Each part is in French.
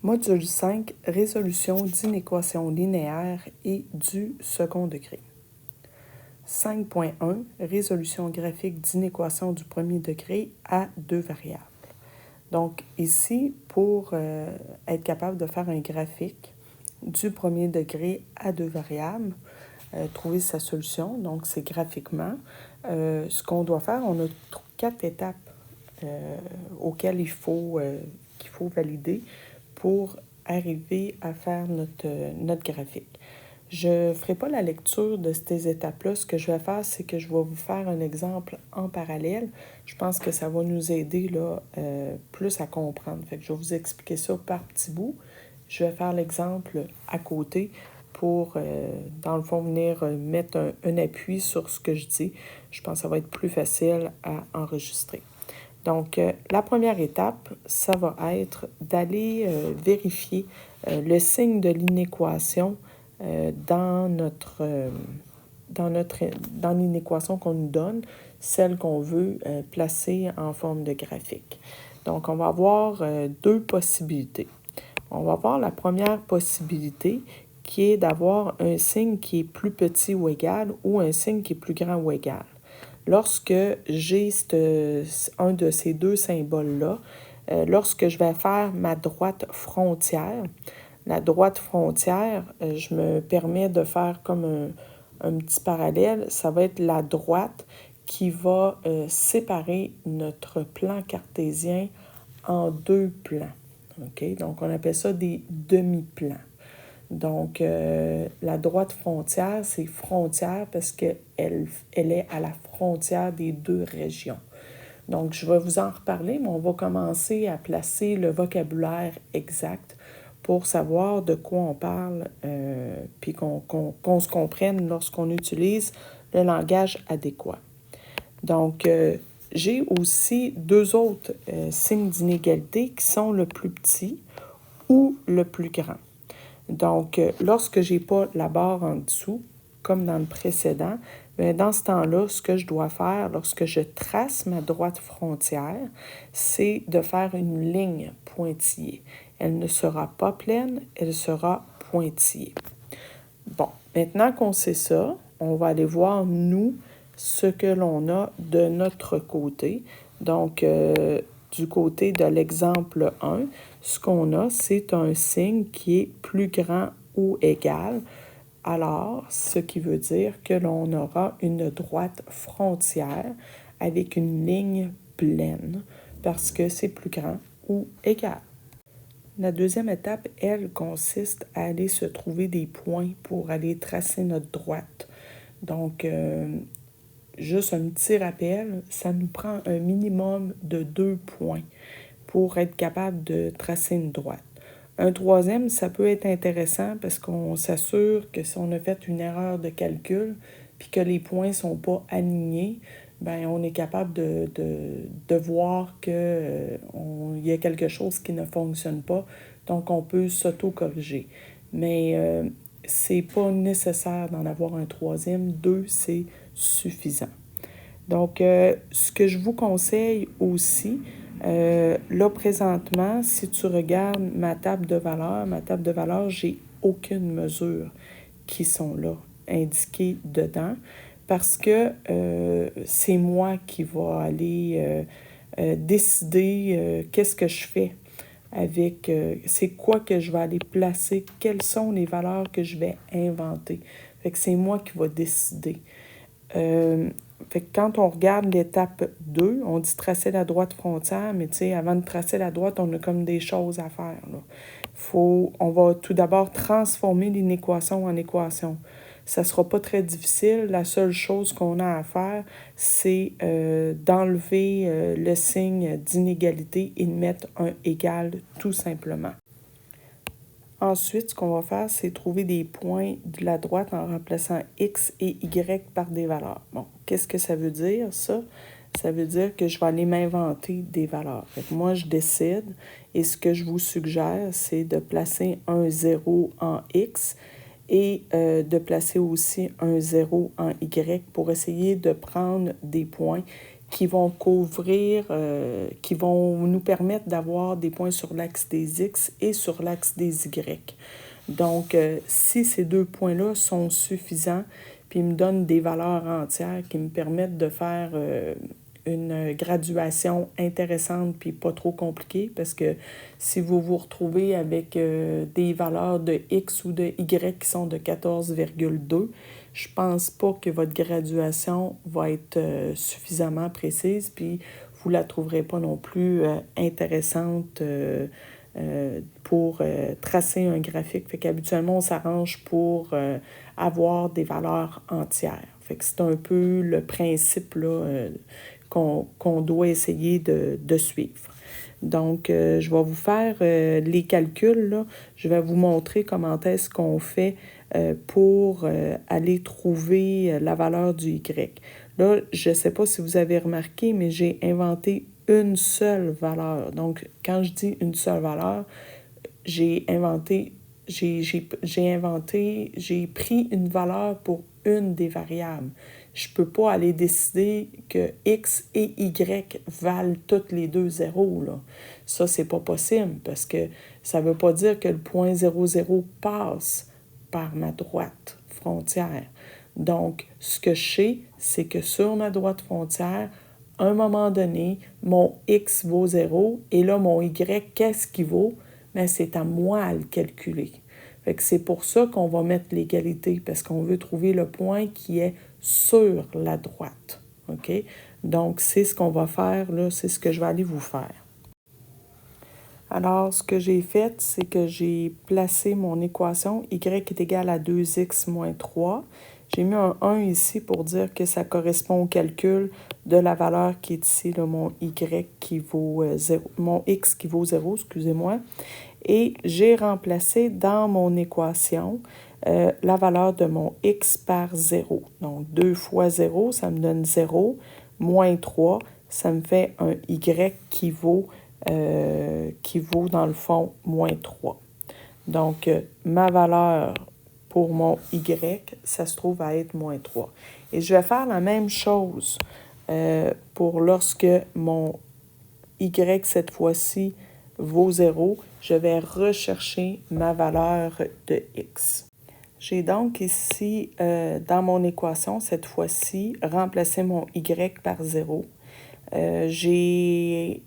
Module 5, résolution d'inéquations linéaires et du second degré. 5.1, résolution graphique d'inéquations du premier degré à deux variables. Donc ici, pour être capable de faire un graphique du premier degré à deux variables, trouver sa solution, donc c'est graphiquement, ce qu'on doit faire, on a 4 étapes auxquelles qu'il faut valider pour arriver à faire notre graphique. Je ne ferai pas la lecture de ces étapes-là. Ce que je vais faire, c'est que je vais vous faire un exemple en parallèle. Je pense que ça va nous aider là, plus à comprendre. Fait que je vais vous expliquer ça par petits bouts. Je vais faire l'exemple à côté pour, dans le fond, venir mettre un appui sur ce que je dis. Je pense que ça va être plus facile à enregistrer. Donc, la première étape, ça va être d'aller vérifier le signe de l'inéquation dans l'inéquation qu'on nous donne, celle qu'on veut placer en forme de graphique. Donc, on va avoir deux possibilités. On va voir la première possibilité qui est d'avoir un signe qui est plus petit ou égal ou un signe qui est plus grand ou égal. Lorsque j'ai un de ces deux symboles-là, lorsque je vais faire ma droite frontière, la droite frontière, je me permets de faire comme un petit parallèle. Ça va être la droite qui va séparer notre plan cartésien en deux plans. Okay? Donc, on appelle ça des demi-plans. Donc, la droite frontière, c'est frontière parce qu'elle est à la frontière des deux régions. Donc, je vais vous en reparler, mais on va commencer à placer le vocabulaire exact pour savoir de quoi on parle, puis qu'on se comprenne lorsqu'on utilise le langage adéquat. Donc, j'ai aussi deux autres signes d'inégalité qui sont le plus petit ou le plus grand. Donc, lorsque je n'ai pas la barre en dessous, comme dans le précédent, bien, dans ce temps-là, ce que je dois faire lorsque je trace ma droite frontière, c'est de faire une ligne pointillée. Elle ne sera pas pleine, elle sera pointillée. Bon, maintenant qu'on sait ça, on va aller voir, nous, ce que l'on a de notre côté. Donc, du côté de l'exemple 1, ce qu'on a, c'est un signe qui est plus grand ou égal. Alors, ce qui veut dire que l'on aura une droite frontière avec une ligne pleine parce que c'est plus grand ou égal. La deuxième étape, elle, consiste à aller se trouver des points pour aller tracer notre droite. Donc, juste un petit rappel, ça nous prend un minimum de 2 points pour être capable de tracer une droite. Un troisième, ça peut être intéressant parce qu'on s'assure que si on a fait une erreur de calcul puis que les points ne sont pas alignés, bien, on est capable de voir qu'il y a quelque chose qui ne fonctionne pas. Donc, on peut s'auto-corriger. Mais c'est pas nécessaire d'en avoir un troisième. 2, c'est suffisant. Donc, ce que je vous conseille aussi, là, présentement, si tu regardes ma table de valeur, j'ai aucune mesure qui sont là, indiquées dedans, parce que c'est moi qui va aller décider qu'est-ce que je fais avec, c'est quoi que je vais aller placer, quelles sont les valeurs que je vais inventer. Fait que c'est moi qui vais décider. Fait que quand on regarde l'étape 2, on dit tracer la droite frontière, mais tu sais, avant de tracer la droite, on a comme des choses à faire, là. On va tout d'abord transformer l'inéquation en équation. Ça ne sera pas très difficile. La seule chose qu'on a à faire, c'est d'enlever le signe d'inégalité et de mettre un égal tout simplement. Ensuite, ce qu'on va faire, c'est trouver des points de la droite en remplaçant X et Y par des valeurs. Bon, qu'est-ce que ça veut dire, ça? Ça veut dire que je vais aller m'inventer des valeurs. Fait que moi, je décide et ce que je vous suggère, c'est de placer un 0 en X et de placer aussi un 0 en Y pour essayer de prendre des points qui vont couvrir, qui vont nous permettre d'avoir des points sur l'axe des X et sur l'axe des Y. Donc, si ces deux points-là sont suffisants, puis ils me donnent des valeurs entières qui me permettent de faire une graduation intéressante puis pas trop compliquée, parce que si vous vous retrouvez avec des valeurs de X ou de Y qui sont de 14,2, je pense pas que votre graduation va être suffisamment précise, puis vous la trouverez pas non plus intéressante pour tracer un graphique. Fait qu'habituellement, on s'arrange pour avoir des valeurs entières. Fait que c'est un peu le principe là, qu'on doit essayer de suivre. Donc, je vais vous faire les calculs, là. Je vais vous montrer comment est-ce qu'on fait pour aller trouver la valeur du Y. Là, je ne sais pas si vous avez remarqué, mais j'ai inventé une seule valeur. Donc, quand je dis une seule valeur, j'ai pris une valeur pour une des variables. Je ne peux pas aller décider que X et Y valent toutes les deux 0, là. Ça, c'est pas possible parce que ça ne veut pas dire que le point 0, 0 passe par ma droite frontière. Donc, ce que je sais, c'est que sur ma droite frontière, à un moment donné, mon X vaut 0 et là, mon Y, qu'est-ce qu'il vaut? Mais c'est à moi à le calculer. Fait que c'est pour ça qu'on va mettre l'égalité, parce qu'on veut trouver le point qui est sur la droite. OK? Donc, c'est ce qu'on va faire, là, c'est ce que je vais aller vous faire. Alors, ce que j'ai fait, c'est que j'ai placé mon équation y est égal à 2x moins 3. J'ai mis un 1 ici pour dire que ça correspond au calcul de la valeur qui est ici, là, mon y qui vaut 0, mon x qui vaut 0, excusez-moi. Et j'ai remplacé dans mon équation la valeur de mon x par 0. Donc, 2 fois 0, ça me donne 0, moins 3, ça me fait un y qui vaut dans le fond moins 3. Donc, ma valeur pour mon y, ça se trouve à être moins 3. Et je vais faire la même chose pour lorsque mon y, cette fois-ci, vaut 0, je vais rechercher ma valeur de x. J'ai donc ici, dans mon équation, cette fois-ci, remplacé mon y par 0. J'ai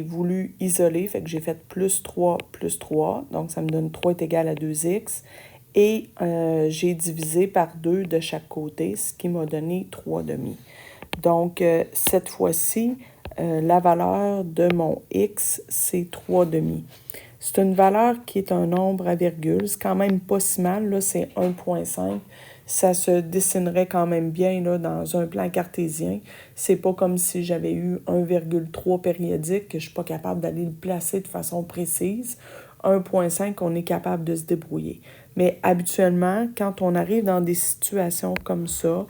voulu isoler, fait que j'ai fait plus 3, donc ça me donne 3 est égal à 2x. Et j'ai divisé par 2 de chaque côté, ce qui m'a donné 3 demi. Donc, cette fois-ci, la valeur de mon x, c'est 3 demi. C'est une valeur qui est un nombre à virgule. C'est quand même pas si mal, là, c'est 1,5. Ça se dessinerait quand même bien là, dans un plan cartésien. C'est pas comme si j'avais eu 1,3 périodique, que je ne suis pas capable d'aller le placer de façon précise. 1,5, on est capable de se débrouiller. Mais habituellement, quand on arrive dans des situations comme ça,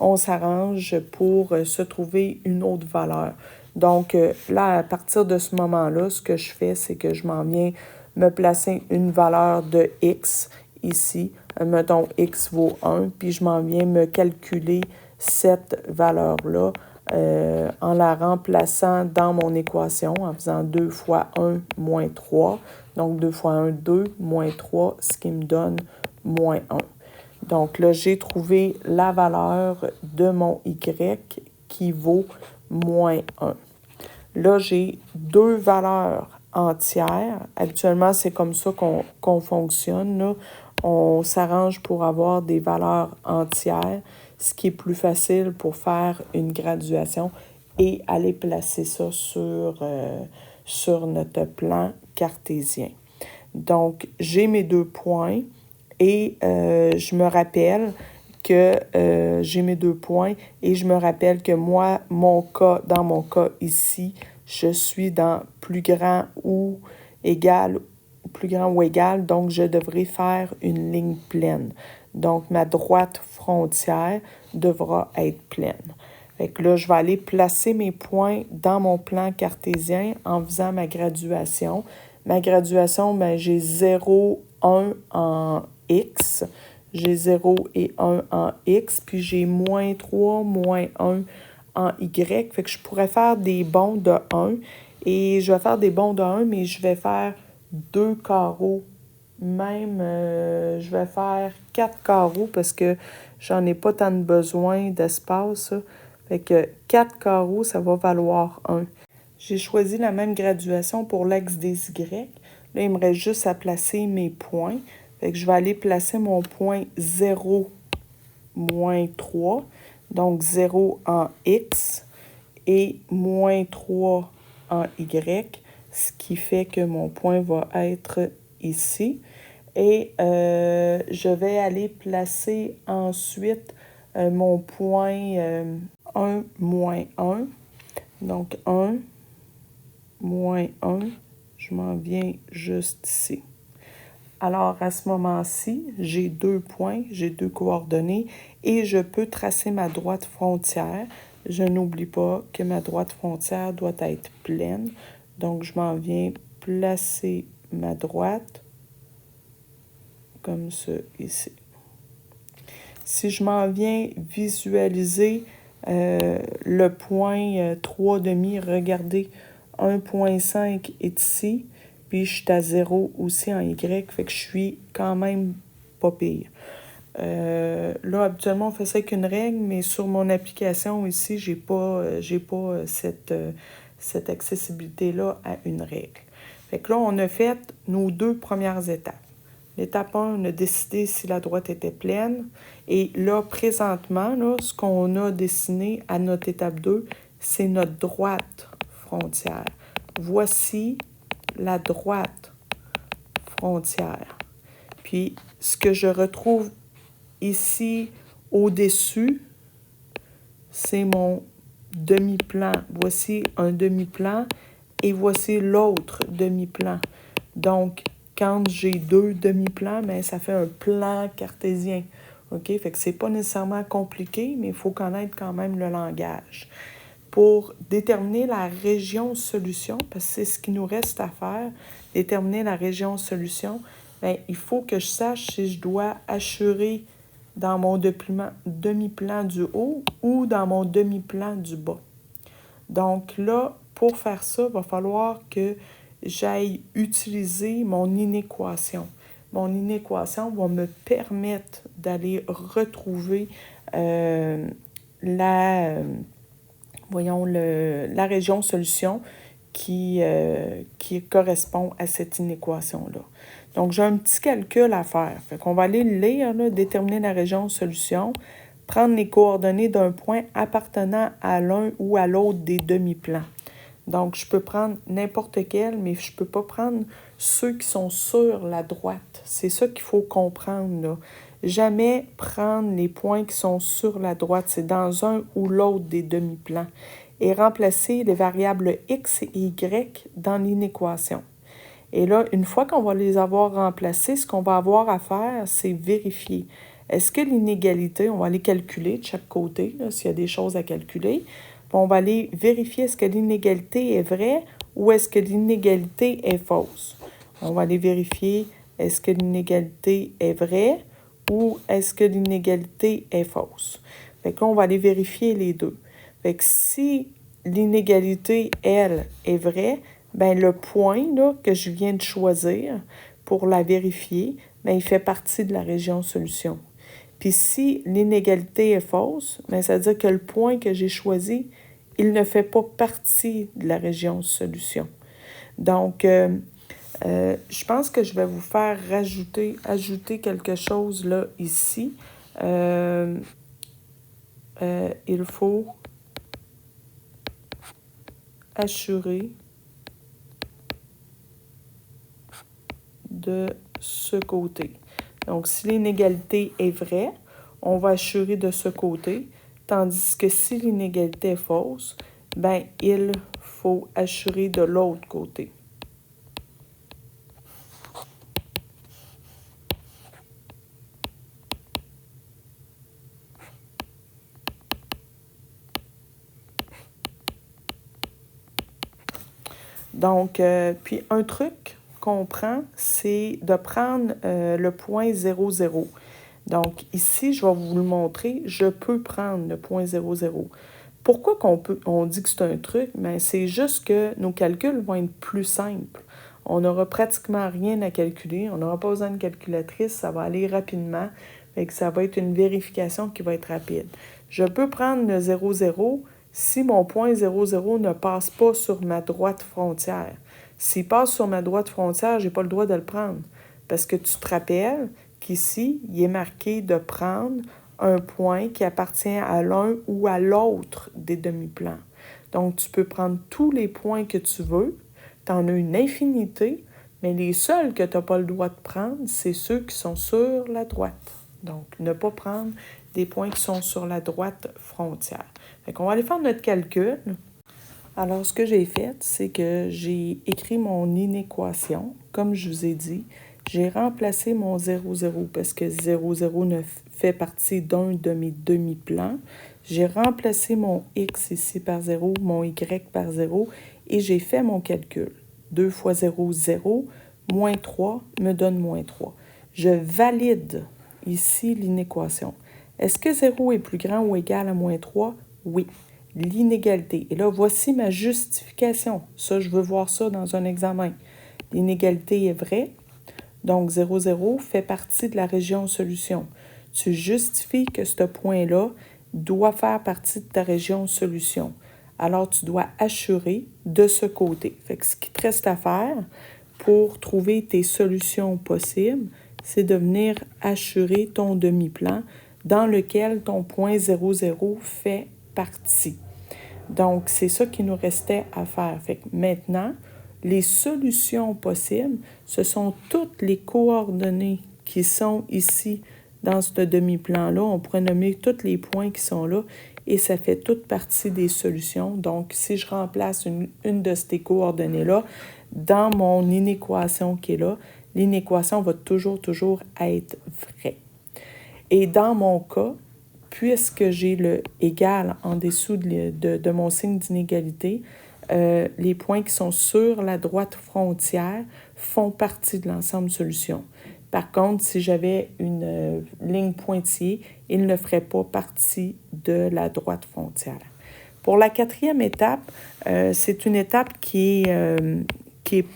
on s'arrange pour se trouver une autre valeur. Donc là, à partir de ce moment-là, ce que je fais, c'est que je m'en viens me placer une valeur de x ici. Mettons, x vaut 1, puis je m'en viens me calculer cette valeur-là en la remplaçant dans mon équation, en faisant 2 fois 1 moins 3. Donc 2 fois 1, 2, moins 3, ce qui me donne moins 1. Donc là, j'ai trouvé la valeur de mon y qui vaut moins 1. Là, j'ai deux valeurs entières. Habituellement, c'est comme ça qu'on fonctionne, là. On s'arrange pour avoir des valeurs entières, ce qui est plus facile pour faire une graduation et aller placer ça sur notre plan cartésien. Donc, j'ai mes 2 points et je me rappelle que j'ai mes 2 points et je me rappelle que moi, dans mon cas ici, je suis dans plus grand ou égal, donc je devrais faire une ligne pleine. Donc, ma droite frontière devra être pleine. Fait que là, je vais aller placer mes points dans mon plan cartésien en faisant ma graduation. Ma graduation, ben, j'ai 0, 1 en X. J'ai 0 et 1 en X, puis j'ai moins 3, moins 1 en Y. Fait que je pourrais faire des bonds de 1. Et je vais faire des bonds de 1, mais je vais faire 2 carreaux. Même, je vais faire 4 carreaux parce que j'en ai pas tant de besoin d'espace. Fait que 4 carreaux, ça va valoir 1. J'ai choisi la même graduation pour l'axe des Y. Là, il me reste juste à placer mes points. Fait que je vais aller placer mon point 0, moins 3. Donc 0 en X et moins 3 en Y, ce qui fait que mon point va être ici. Et je vais aller placer ensuite mon point 1, moins 1. Donc 1, moins 1, je m'en viens juste ici. Alors, à ce moment-ci, j'ai 2 points, j'ai 2 coordonnées et je peux tracer ma droite frontière. Je n'oublie pas que ma droite frontière doit être pleine. Donc, je m'en viens placer ma droite comme ça ici. Si je m'en viens visualiser le point 3,5, regardez, 1,5 est ici. Puis je suis à 0 aussi en Y, fait que je suis quand même pas pire. Là, habituellement, on fait ça avec une règle, mais sur mon application ici, j'ai pas cette accessibilité-là à une règle. Fait que là, on a fait nos 2 premières étapes. L'étape 1, on a décidé si la droite était pleine. Et là, présentement, là, ce qu'on a dessiné à notre étape 2, c'est notre droite frontière. Voici la droite frontière. Puis, ce que je retrouve ici au-dessus, c'est mon demi-plan. Voici un demi-plan et voici l'autre demi-plan. Donc, quand j'ai 2 demi-plans, bien, ça fait un plan cartésien. OK? Fait que c'est pas nécessairement compliqué, mais il faut connaître quand même le langage. Pour déterminer la région solution, parce que c'est ce qui nous reste à faire, déterminer la région solution, bien, il faut que je sache si je dois assurer dans mon demi-plan du haut ou dans mon demi-plan du bas. Donc là, pour faire ça, il va falloir que j'aille utiliser mon inéquation. Mon inéquation va me permettre d'aller retrouver la région solution qui correspond à cette inéquation-là. Donc, j'ai un petit calcul à faire. Fait qu'on va aller le lire, là, déterminer la région solution, prendre les coordonnées d'un point appartenant à l'un ou à l'autre des demi-plans. Donc, je peux prendre n'importe quel, mais je ne peux pas prendre ceux qui sont sur la droite. C'est ça qu'il faut comprendre, là. Jamais prendre les points qui sont sur la droite. C'est dans un ou l'autre des demi-plans. Et remplacer les variables x et y dans l'inéquation. Et là, une fois qu'on va les avoir remplacés, ce qu'on va avoir à faire, c'est vérifier. Est-ce que l'inégalité, on va aller calculer de chaque côté, s'il y a des choses à calculer. Puis on va aller vérifier est-ce que l'inégalité est vraie ou est-ce que l'inégalité est fausse. On va aller vérifier est-ce que l'inégalité est vraie ou est-ce que l'inégalité est fausse. Fait que là, on va aller vérifier les deux. Fait que si l'inégalité, elle, est vraie, bien, le point là, que je viens de choisir pour la vérifier, bien, il fait partie de la région solution. Puis si l'inégalité est fausse, bien, ça veut dire que le point que j'ai choisi, il ne fait pas partie de la région solution. Donc, je pense que je vais vous faire ajouter quelque chose là, ici. Il faut assurer de ce côté. Donc, si l'inégalité est vraie, on va assurer de ce côté, tandis que si l'inégalité est fausse, ben il faut assurer de l'autre côté. Donc, puis un truc qu'on prend, c'est de prendre le point 0,0. Donc, ici, je vais vous le montrer, je peux prendre le point 0,0. Pourquoi on dit que c'est un truc? Bien, c'est juste que nos calculs vont être plus simples. On n'aura pratiquement rien à calculer. On n'aura pas besoin de calculatrice. Ça va aller rapidement. Fait que ça va être une vérification qui va être rapide. Je peux prendre le 0, 0 si mon point 0, 0 ne passe pas sur ma droite frontière. S'il passe sur ma droite frontière, je n'ai pas le droit de le prendre. Parce que tu te rappelles qu'ici, il est marqué de prendre un point qui appartient à l'un ou à l'autre des demi-plans. Donc, tu peux prendre tous les points que tu veux. Tu en as une infinité, mais les seuls que tu n'as pas le droit de prendre, c'est ceux qui sont sur la droite. Donc, ne pas prendre des points qui sont sur la droite frontière. Fait qu'on va aller faire notre calcul. Alors, ce que j'ai fait, c'est que j'ai écrit mon inéquation. Comme je vous ai dit, j'ai remplacé mon 0, 0 parce que 0, 0 ne fait partie d'un de mes demi-plans. J'ai remplacé mon x ici par 0, mon y par 0 et j'ai fait mon calcul. 2 fois 0, 0, moins 3 me donne moins 3. Je valide ici l'inéquation. Est-ce que 0 est plus grand ou égal à moins 3? Oui. L'inégalité. Et là, voici ma justification. Ça, je veux voir ça dans un examen. L'inégalité est vraie. Donc, 0, 0 fait partie de la région solution. Tu justifies que ce point-là doit faire partie de ta région solution. Alors, tu dois assurer de ce côté. Fait que ce qui te reste à faire pour trouver tes solutions possibles, c'est de venir assurer ton demi-plan dans lequel ton point 0, 0 fait partie. Donc, c'est ça qui nous restait à faire. Fait que maintenant, les solutions possibles, ce sont toutes les coordonnées qui sont ici dans ce demi-plan-là. On pourrait nommer tous les points qui sont là et ça fait toute partie des solutions. Donc, si je remplace une de ces coordonnées-là dans mon inéquation qui est là, l'inéquation va toujours être vraie. Et dans mon cas, puisque j'ai le égal en dessous de mon signe d'inégalité, les points qui sont sur la droite frontière font partie de l'ensemble solution. Par contre, si j'avais une ligne pointillée, il ne ferait pas partie de la droite frontière. Pour la quatrième étape, c'est une étape qui est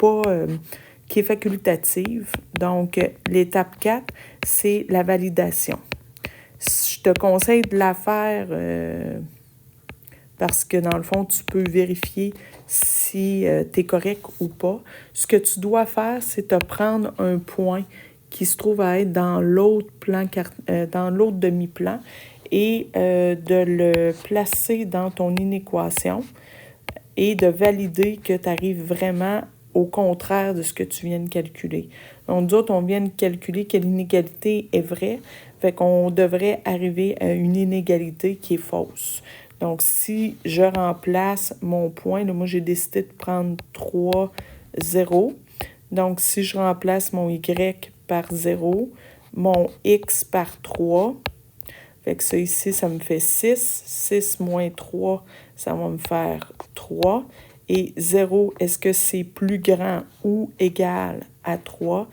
facultative. Donc, l'étape 4, c'est la validation. Je te conseille de la faire parce que, dans le fond, tu peux vérifier si tu es correct ou pas. Ce que tu dois faire, c'est te prendre un point qui se trouve à être dans l'autre demi-plan et de le placer dans ton inéquation et de valider que tu arrives vraiment au contraire de ce que tu viens de calculer. Donc, d'autres, on vient de calculer que l'inégalité est vraie, fait qu'on devrait arriver à une inégalité qui est fausse. Donc, si je remplace mon point, là, moi, j'ai décidé de prendre 3, 0. Donc, si je remplace mon y par 0, mon x par 3, fait que ça ici, ça me fait 6. 6 moins 3, ça va me faire 3. Et 0, est-ce que c'est plus grand ou égal à 3?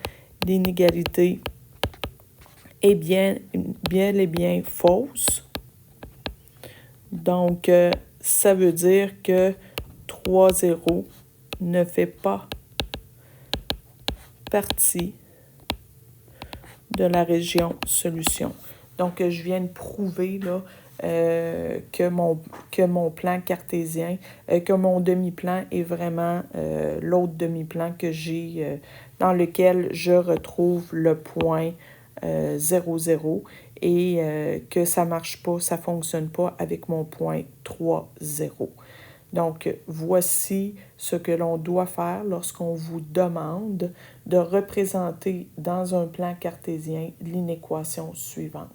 L'inégalité est bien fausse. Donc, ça veut dire que 3, 0 ne fait pas partie de la région solution. Donc, je viens de prouver là, que mon plan cartésien, que mon demi-plan est vraiment l'autre demi-plan que j'ai, dans lequel je retrouve le point 0, 0 et que ça ne marche pas, ça ne fonctionne pas avec mon point 3, 0. Donc, voici ce que l'on doit faire lorsqu'on vous demande de représenter dans un plan cartésien l'inéquation suivante.